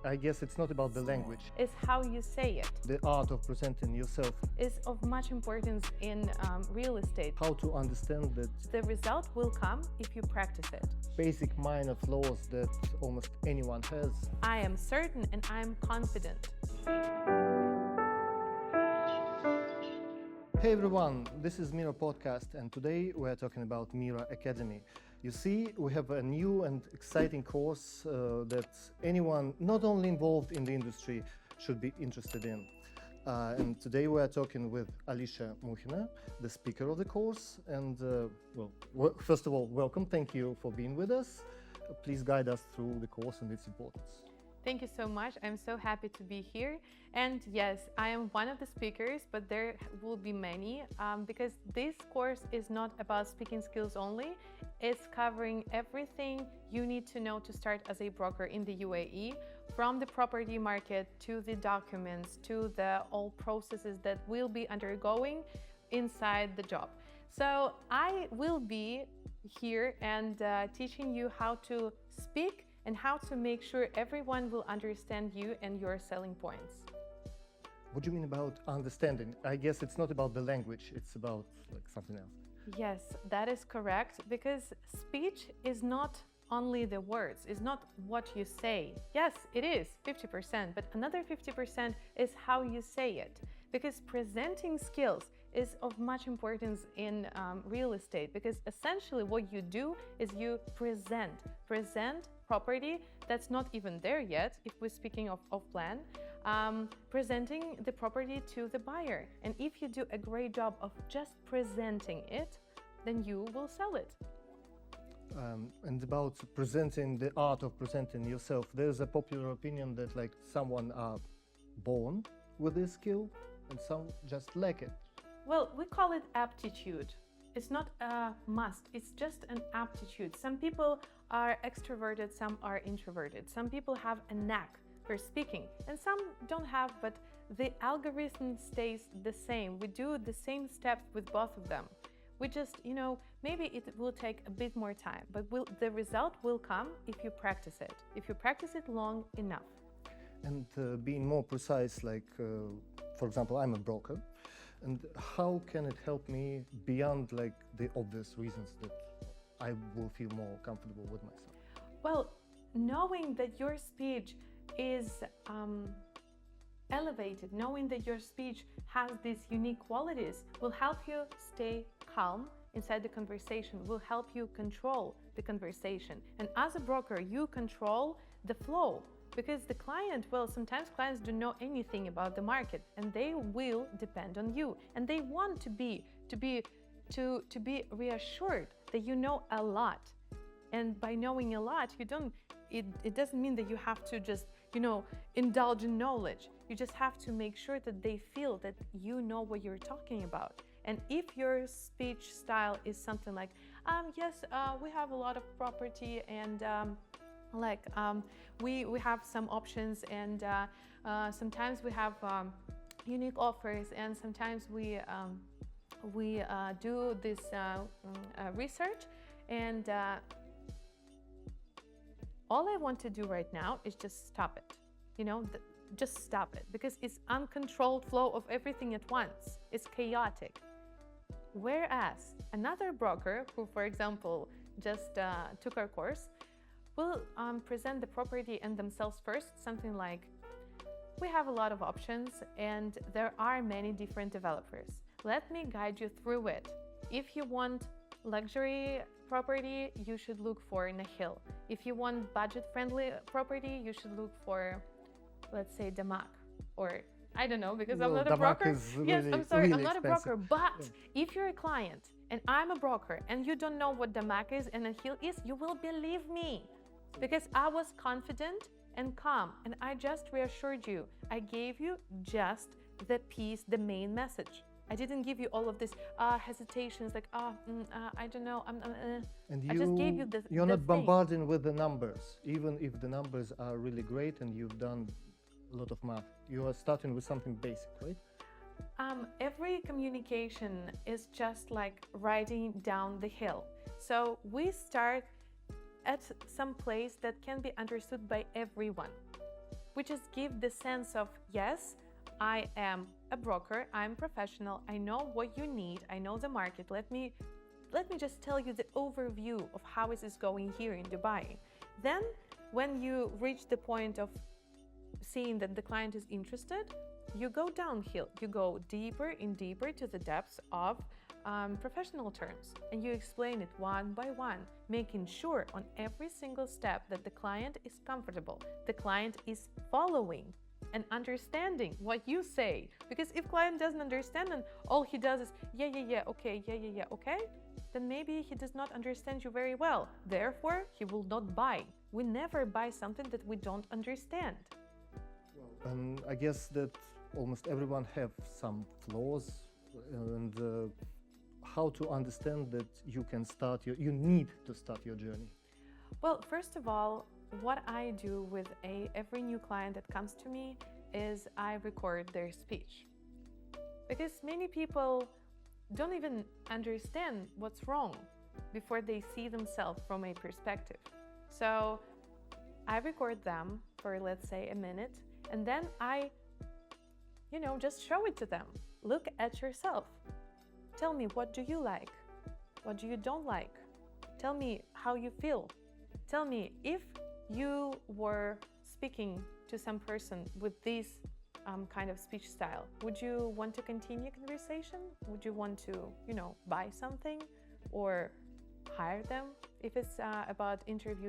I guess it's not about the language. It's how you say it. The art of presenting yourself. Is of much importance in real estate. How to understand that The result will come if you practice it. basic minor flaws that almost anyone has. I am certain and I am confident. Hey everyone, this is Mira Podcast, and today we're talking about Mira Academy. You see, we have a new and exciting course that anyone not only involved in the industry should be interested in. And today we're talking with Alicia Muhina, the speaker of the course. And first of all, welcome. Thank you for being with us. Please guide us through the course and its importance. Thank you so much. I'm so happy to be here. And yes, I am one of the speakers, but there will be many because this course is not about speaking skills only. It's covering everything you need to know to start as a broker in the UAE, from the property market to the documents to the all processes that will be undergoing inside the job. So I will be here and teaching you how to speak and how to make sure everyone will understand you and your selling points. What do you mean about understanding? I guess it's not about the language, it's about something else. Yes, that is correct, because speech is not only the words, it's not what you say. Yes, it is 50%, but another 50% is how you say it. Because presenting skills is of much importance in real estate, because essentially what you do is you present property that's not even there yet, if we're speaking of plan, presenting the property to the buyer. And if you do a great job of just presenting it, then you will sell it. And about presenting, the art of presenting yourself, there's a popular opinion that someone are born with this skill and some just lack it. Well, we call it aptitude. It's not a must, it's just an aptitude. Some people are extroverted, some are introverted. Some people have a knack for speaking and some don't have, but the algorithm stays the same. We do the same steps with both of them. We just, maybe it will take a bit more time, but the result will come if you practice it, if you practice it long enough. And being more precise, for example, I'm a broker, and how can it help me beyond the obvious reasons that I will feel more comfortable with myself? Well, knowing that your speech is elevated, knowing that your speech has these unique qualities will help you stay calm inside the conversation, will help you control the conversation. And as a broker, you control the flow. Because the client, sometimes clients don't know anything about the market and they will depend on you. And they want to be reassured that you know a lot. And by knowing a lot, it doesn't mean that you have to just, indulge in knowledge. You just have to make sure that they feel that you know what you're talking about. And if your speech style is something like, yes, we have a lot of property and we have some options, and sometimes we have unique offers, and sometimes we do this research, and all I want to do right now is just stop it. Just stop it, because it's uncontrolled flow of everything at once. It's chaotic. Whereas another broker who, for example, just took our course, will present the property and themselves first, something like, we have a lot of options and there are many different developers. Let me guide you through it. If you want luxury property, you should look for in a hill. If you want budget-friendly property, you should look for, let's say, Damak, or I don't know, because I'm not a broker. Yes, I'm sorry, I'm not a broker. But if you're a client and I'm a broker and you don't know what Damak is and a hill is, you will believe me. Because I was confident and calm, and I just reassured you. I gave you just the main message. I didn't give you all of this hesitations, I don't know. And I just gave you you're not bombarding with the numbers, even if the numbers are really great and you've done a lot of math. You are starting with something basic, right? Every communication is just like riding down the hill. So we start at some place that can be understood by everyone. We just give the sense of, yes, I am a broker, I'm professional, I know what you need, I know the market. Let me just tell you the overview of how it is going here in Dubai. Then when you reach the point of seeing that the client is interested, you go downhill, you go deeper and deeper to the depths of professional terms, and you explain it one by one, making sure on every single step that the client is comfortable, the client is following and understanding what you say. Because if client doesn't understand and all he does is okay, okay, then maybe he does not understand you very well. Therefore, he will not buy. We never buy something that we don't understand. I guess that almost everyone have some flaws, and how to understand that you need to start your journey. Well, first of all, what I do with every new client that comes to me is I record their speech. Because many people don't even understand what's wrong before they see themselves from a perspective. So I record them for, let's say, a minute, and then I, just show it to them. Look at yourself. Tell me, what do you like? What do you don't like? Tell me how you feel. Tell me, if you were speaking to some person with this kind of speech style, would you want to continue conversation? Would you want to, buy something or hire them if it's about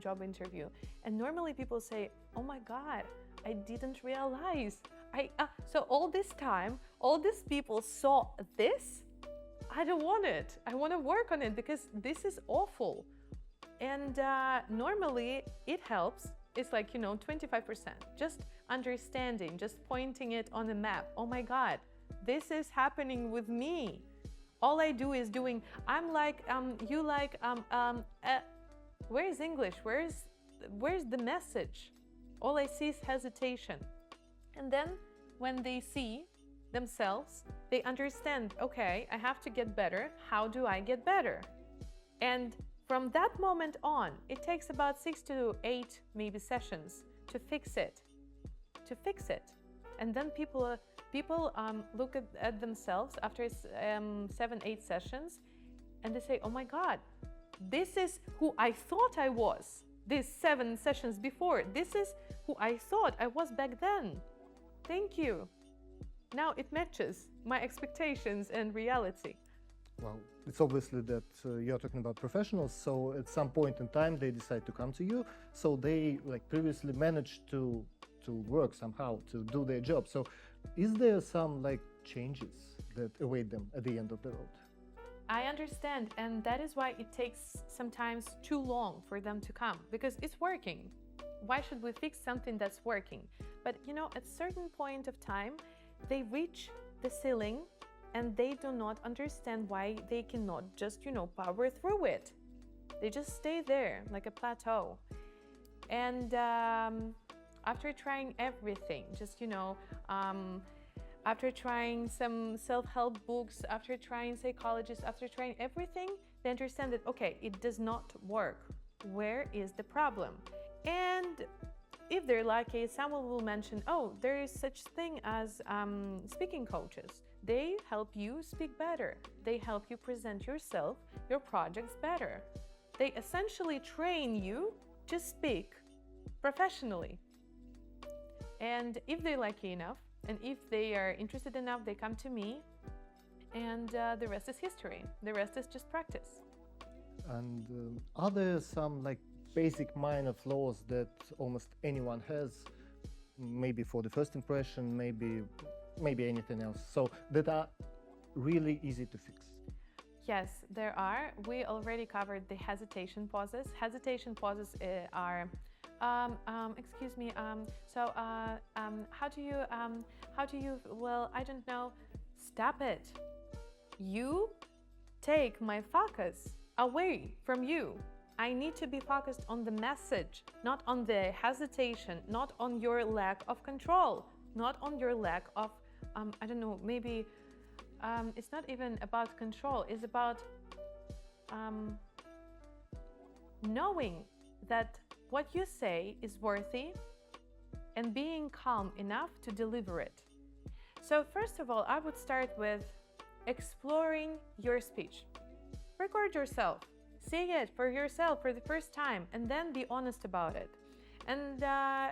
job interview? And normally people say, oh my God, I didn't realize. So all this time, all these people saw this. I don't want it. I want to work on it because this is awful. And normally it helps. It's like, 25%. Just understanding, just pointing it on the map. Oh my God, this is happening with me. All I do is doing, I'm like, you like, where is English? Where's the message? All I see is hesitation. And then when they see themselves, they understand, okay, I have to get better. How do I get better? And from that moment on, it takes about 6 to 8 maybe sessions to fix it. And then people look at themselves after 7-8 sessions, and they say, oh my God, this is who I thought I was. These 7 sessions before, this is who I thought I was back then. Thank you. Now it matches my expectations and reality. Well, it's obviously that you're talking about professionals, so at some point in time they decide to come to you, so they previously managed to work somehow, to do their job. So is there some changes that await them at the end of the road? I understand, and that is why it takes sometimes too long for them to come, because it's working. Why should we fix something that's working? But at certain point of time, they reach the ceiling and they do not understand why they cannot just, power through it. They just stay there like a plateau. And after trying everything, after trying some self-help books, after trying psychologists, after trying everything, they understand that, okay, it does not work. Where is the problem? And if they're lucky, someone will mention, oh, there is such thing as speaking coaches. They help you speak better. They help you present yourself, your projects better. They essentially train you to speak professionally. And if they're lucky enough, and if they are interested enough, they come to me, and the rest is history. The rest is just practice. And are there some basic minor flaws that almost anyone has, maybe for the first impression, maybe anything else, so that are really easy to fix? Yes, there are. We already covered the hesitation pauses. Hesitation pauses are, excuse me, how do you, well, I don't know, stop it. You take my focus away from you. I need to be focused on the message, not on the hesitation, not on your lack of control, not on your lack of, I don't know, maybe it's not even about control, it's about knowing that what you say is worthy and being calm enough to deliver it. So first of all, I would start with exploring your speech. Record yourself, see it for yourself for the first time, and then be honest about it. And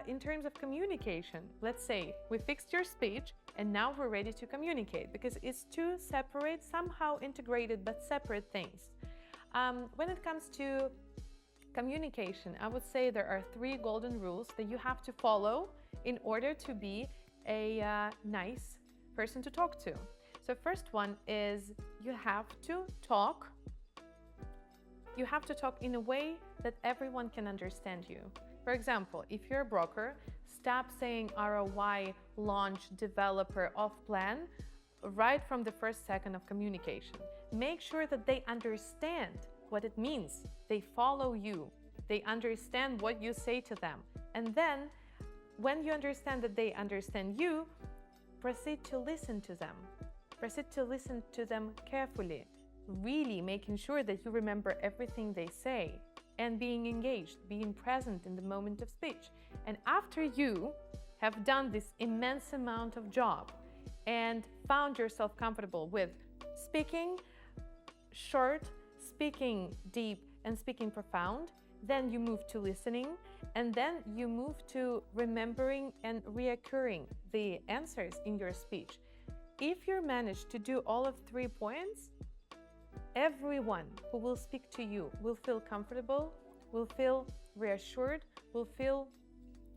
in terms of communication, let's say we fixed your speech and now we're ready to communicate, because it's two separate, somehow integrated but separate things. When it comes to communication, I would say there are 3 golden rules that you have to follow in order to be a nice person to talk to. So first one is you have to talk. You have to talk in a way that everyone can understand you. For example, if you're a broker, stop saying ROI, launch, developer, off plan right from the first second of communication. Make sure that they understand what it means. They follow you. They understand what you say to them. And then when you understand that they understand you, proceed to listen to them. Proceed to listen to them carefully, really making sure that you remember everything they say and being engaged, being present in the moment of speech. And after you have done this immense amount of job and found yourself comfortable with speaking short, speaking deep, and speaking profound, then you move to listening, and then you move to remembering and reoccurring the answers in your speech. If you manage to do all of 3 points, everyone who will speak to you will feel comfortable, will feel reassured, will feel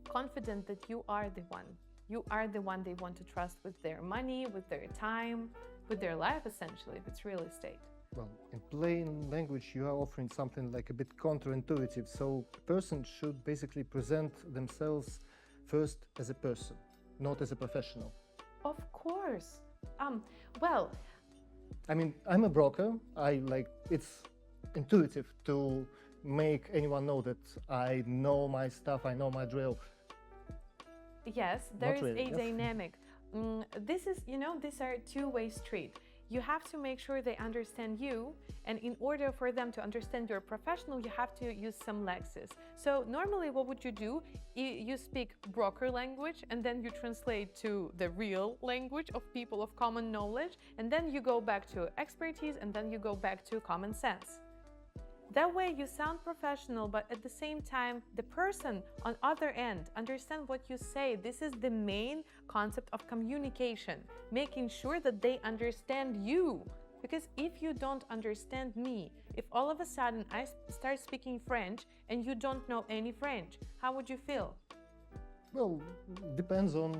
confident that you are the one. You are the one they want to trust with their money, with their time, with their life, essentially, if it's real estate. Well, in plain language, you are offering something like a bit counterintuitive. So a person should basically present themselves first as a person, not as a professional. Of course. Well, I mean, I'm a broker. It's intuitive to make anyone know that I know my stuff, I know my drill. yes, there is really, a yes. dynamic. This is, these are two-way street. You have to make sure they understand you, and in order for them to understand you're a professional, you have to use some lexis. So normally what would you do? You speak broker language, and then you translate to the real language of people of common knowledge, and then you go back to expertise, and then you go back to common sense. That way you sound professional, but at the same time, the person on other end understand what you say. This is the main concept of communication, making sure that they understand you. Because if you don't understand me, if all of a sudden I start speaking French and you don't know any French, how would you feel? Well, depends on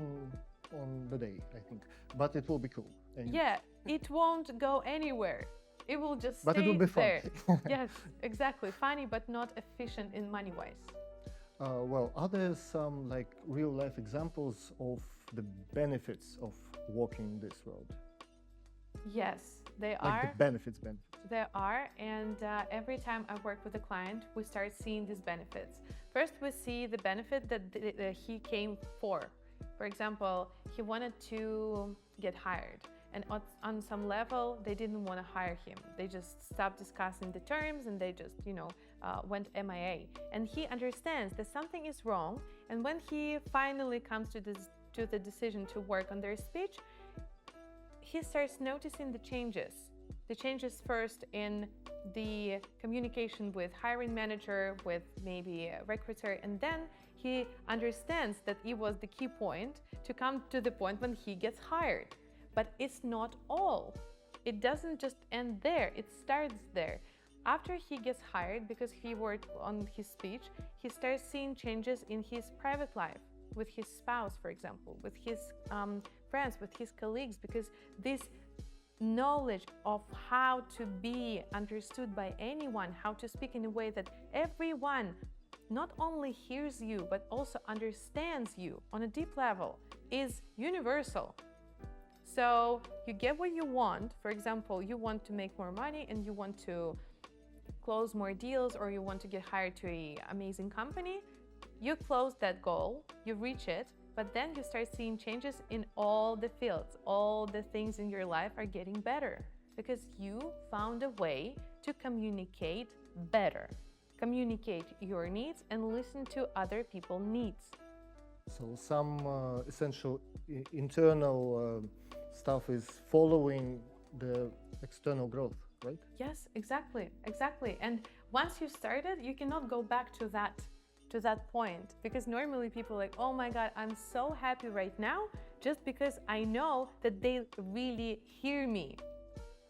the day, I think, but it will be cool. And Yeah, it won't go anywhere. It will just But it stay will be fun. there. Yes, exactly. Funny, but not efficient in money-wise. Well, are there some real-life examples of the benefits of walking in this world? Yes, they Like are. the benefits. There are, and every time I work with a client, we start seeing these benefits. First, we see the benefit that he came for. For example, he wanted to get hired, and on some level, they didn't want to hire him. They just stopped discussing the terms, and they just, went MIA. And he understands that something is wrong, and when he finally comes to the decision to work on their speech, he starts noticing the changes. The changes first in the communication with hiring manager, with maybe a recruiter, and then he understands that it was the key point to come to the point when he gets hired. But it's not all. It doesn't just end there, it starts there. After he gets hired, because he worked on his speech, he starts seeing changes in his private life, with his spouse, for example, with his friends, with his colleagues, because this knowledge of how to be understood by anyone, how to speak in a way that everyone not only hears you, but also understands you on a deep level, is universal. So you get what you want. For example, you want to make more money and you want to close more deals, or you want to get hired to an amazing company. You close that goal, you reach it, but then you start seeing changes in all the fields. All the things in your life are getting better because you found a way to communicate better. Communicate your needs and listen to other people's needs. So some essential internal stuff is following the external growth, right? Yes, exactly. And once you started, you cannot go back to that point, because normally people are like, oh my God, I'm so happy right now, just because I know that they really hear me.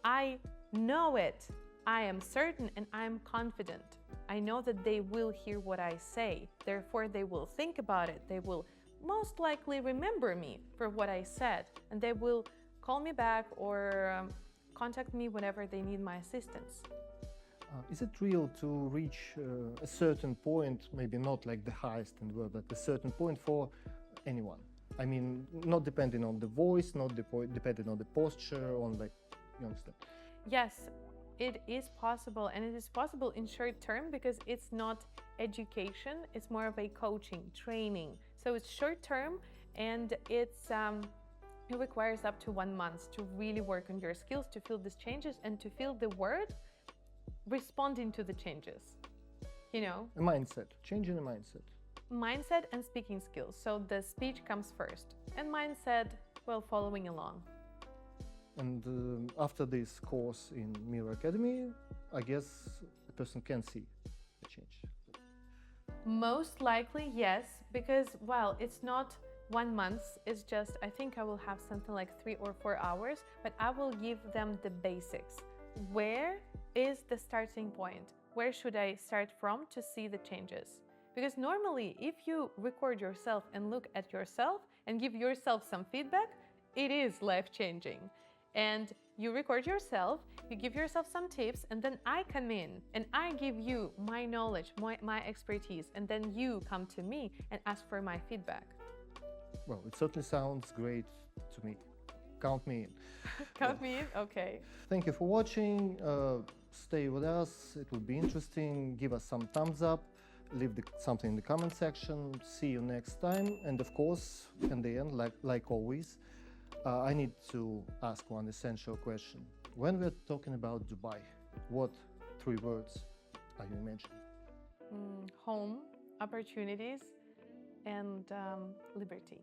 I know it. I am certain and I'm confident. I know that they will hear what I say. Therefore, they will think about it. They will most likely remember me for what I said, and they will call me back or contact me whenever they need my assistance. Is it real to reach a certain point, maybe not like the highest in the world, but a certain point for anyone? I mean, not depending on the voice, not depending on the posture, on like, you understand? Yes, it is possible, and it is possible in short term because it's not education, it's more of a coaching, training. So it's short term, and it requires up to 1 month to really work on your skills, to feel these changes and to feel the word responding to the changes. You know? A mindset, changing the mindset. Mindset and speaking skills. So the speech comes first, and mindset, well, following along. And after this course in Mira Academy, I guess a person can see a change. Most likely, yes, because, well, it's not 1 month, it's just, I think I will have something like 3 or 4 hours, but I will give them the basics. Where is the starting point? Where should I start from to see the changes? Because normally, if you record yourself and look at yourself and give yourself some feedback, it is life-changing. And you record yourself, you give yourself some tips, and then I come in and I give you my knowledge, my expertise, and then you come to me and ask for my feedback. Well, it certainly sounds great to me. Count me in. Count me in? Okay. Thank you for watching. Stay with us. It will be interesting. Give us some thumbs up. Leave something in the comment section. See you next time. And of course, in the end, like always, I need to ask one essential question. When we're talking about Dubai, what 3 words are you imagining? Home, opportunities, and liberty.